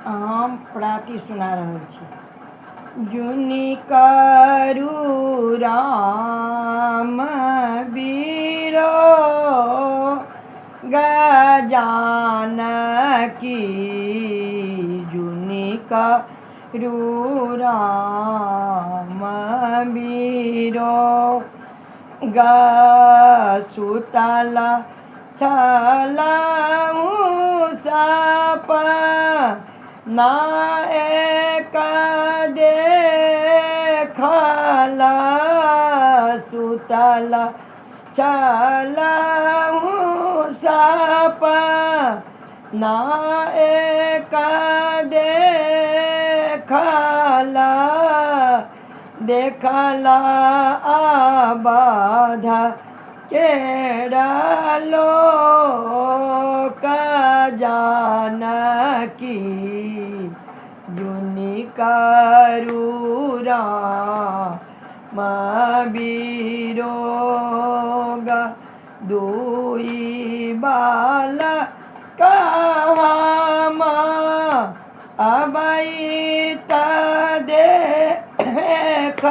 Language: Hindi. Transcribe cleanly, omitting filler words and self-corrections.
हम प्राति सुना रहल छी। जुनि करू राम बीरो गजानकी, जुनि करू राम बीरो सुतल छलहु सप ना एक देखल, सुतल छलहु सप ना एक देखल, देखल अवध केरलो जानकी, जुनि करू राम बियोग दुई बालक हम अबैत देखल।